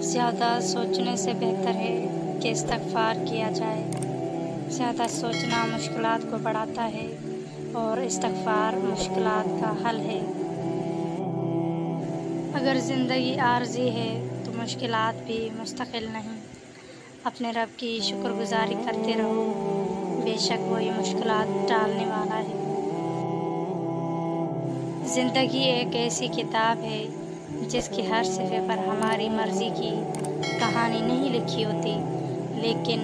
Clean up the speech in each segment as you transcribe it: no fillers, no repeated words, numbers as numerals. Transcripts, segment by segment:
ज़्यादा सोचने से बेहतर है कि इस्तिग़फ़ार किया जाए। ज़्यादा सोचना मुश्किलात को बढ़ाता है और इस्तिग़फ़ार मुश्किलात का हल है। अगर ज़िंदगी आर्ज़ी है तो मुश्किलात भी मुस्तक़िल नहीं। अपने रब की शुक्रगुज़ारी करते रहो, बेशक वही मुश्किलात टालने वाला है। ज़िंदगी एक ऐसी किताब है जिसके हर सफ़े पर हमारी मर्ज़ी की कहानी नहीं लिखी होती, लेकिन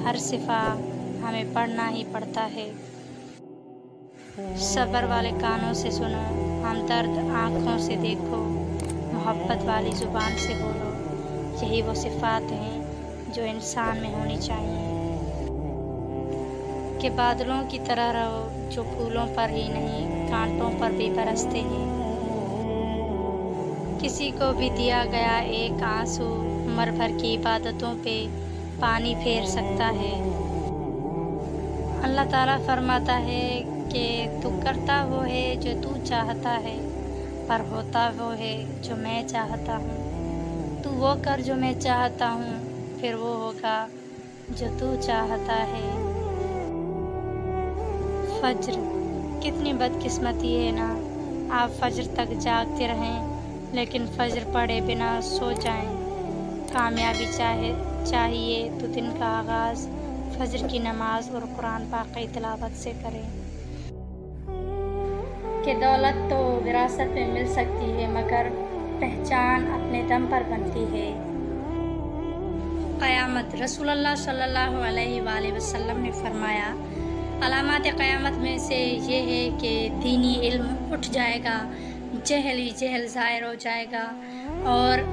हर सिफ़ा हमें पढ़ना ही पड़ता है। सब्र वाले कानों से सुनो, हमदर्द आँखों से देखो, मोहब्बत वाली ज़ुबान से बोलो। यही वो सिफ़ात हैं जो इंसान में होनी चाहिए। कि बादलों की तरह रहो जो फूलों पर ही नहीं कांटों पर भी बरसते हैं। किसी को भी दिया गया एक आंसू उम्र भर की इबादतों पे पानी फेर सकता है। अल्लाह ताला फरमाता है कि तू करता वो है जो तू चाहता है, पर होता वो है जो मैं चाहता हूँ। तू वो कर जो मैं चाहता हूँ, फिर वो होगा जो तू चाहता है। फज्र, कितनी बदकिस्मती है ना, आप फज्र तक जागते रहें लेकिन फज्र पढ़े बिना सो जाएं। कामयाबी चाहिए तो दिन का आगाज़ फज्र की नमाज और कुरान पाक की तिलावत से करें। कि दौलत तो विरासत में मिल सकती है मगर पहचान अपने दम पर बनती है। क़यामत, रसूलुल्लाह सल्लल्लाहु अलैहि वसल्लम ने फरमाया, अलामात क़यामत में से ये है कि दीनी इल्म उठ जाएगा, जहल ही जहल ज़ाहिर हो जाएगा और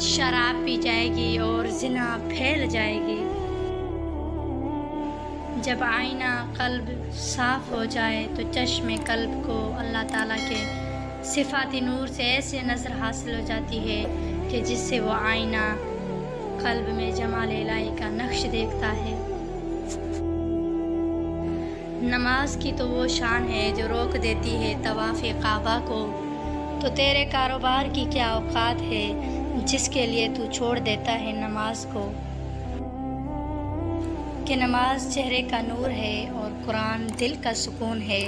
शराब पी जाएगी और ज़िना फैल जाएगी। जब आईना कल्ब साफ़ हो जाए तो चश्मे कल्ब को अल्लाह ताला के सिफ़ाती नूर से ऐसे नज़र हासिल हो जाती है कि जिससे वो आईना कल्ब में जमाल इलाही का नक्श देखता है। नमाज की तो वो शान है जो रोक देती है तवाफ़े काबा को, तो तेरे कारोबार की क्या औकात है जिसके लिए तू छोड़ देता है नमाज को। कि नमाज चेहरे का नूर है और कुरान दिल का सुकून है।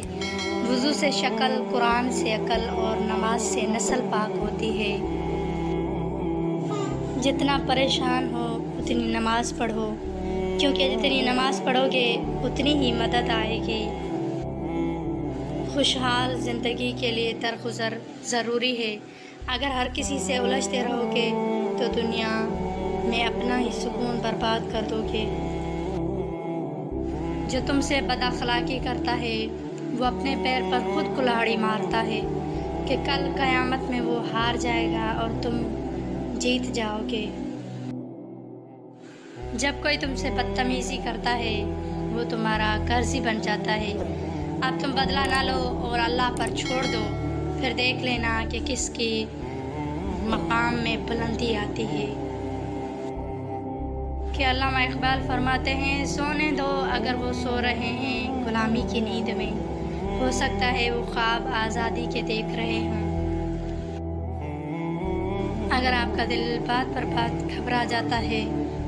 वुज़ू से शक्ल, कुरान से अकल और नमाज से नस्ल पाक होती है। जितना परेशान हो उतनी नमाज पढ़ो, क्योंकि जितनी नमाज पढ़ोगे उतनी ही मदद आएगी। खुशहाल ज़िंदगी के लिए दरगुज़र ज़रूरी है। अगर हर किसी से उलझते रहोगे तो दुनिया में अपना ही सुकून बर्बाद कर दोगे। जो तुमसे बदअखलाक़ी करता है वो अपने पैर पर खुद कुल्हाड़ी मारता है कि कल क़यामत में वो हार जाएगा और तुम जीत जाओगे। जब कोई तुमसे बदतमीज़ी करता है वो तुम्हारा कर्ज़ी बन जाता है। अब तुम बदला ना लो और अल्लाह पर छोड़ दो, फिर देख लेना कि किसकी मकाम में बुलंदी आती है। कि अल्लामा इक़बाल फरमाते हैं, सोने दो अगर वो सो रहे हैं गुलामी की नींद में, हो सकता है वो ख्वाब आज़ादी के देख रहे हों। अगर आपका दिल बात पर बात घबरा जाता है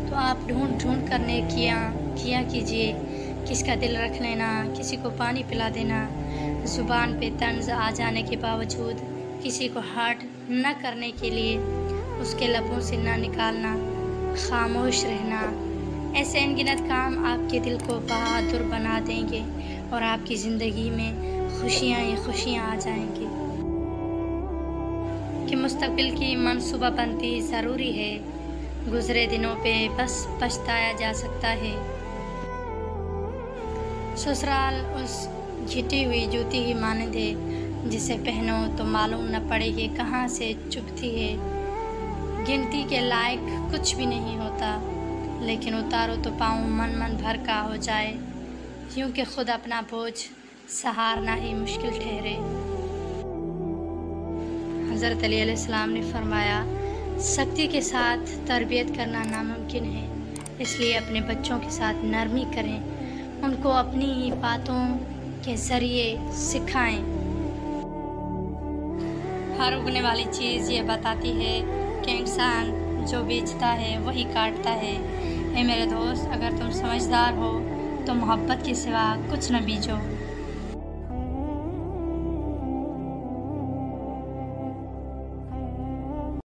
तो आप ढूंढ कर नेकियां कीजिए। किसका दिल रख लेना, किसी को पानी पिला देना, ज़ुबान पे तंज़ आ जाने के बावजूद किसी को हर्ट न करने के लिए उसके लबों से ना निकालना, खामोश रहना, ऐसे अनगिनत काम आपके दिल को बहादुर बना देंगे और आपकी ज़िंदगी में खुशियाँ ही खुशियाँ आ जाएंगी। कि मुस्तक़बिल की मनसूबाबंदी ज़रूरी है, गुज़रे दिनों पे बस पछताया जा सकता है। ससुराल उस घिटी हुई जूती ही मानद है जिसे पहनो तो मालूम न पड़े कि कहाँ से चुभती है। गिनती के लायक कुछ भी नहीं होता, लेकिन उतारो तो पाँव मन भर का हो जाए, यूँ कि खुद अपना बोझ सहारना ही मुश्किल ठहरे। हज़रत अली अलैहिस्सलाम ने फरमाया, सख्ती के साथ तरबियत करना नामुमकिन है, इसलिए अपने बच्चों के साथ नरमी करें, उनको अपनी ही बातों के ज़रिए सिखाएं। हर उगने वाली चीज़ ये बताती है कि इंसान जो बेचता है वही काटता है। ए मेरे दोस्त, अगर तुम समझदार हो तो मोहब्बत के सिवा कुछ न बीजो।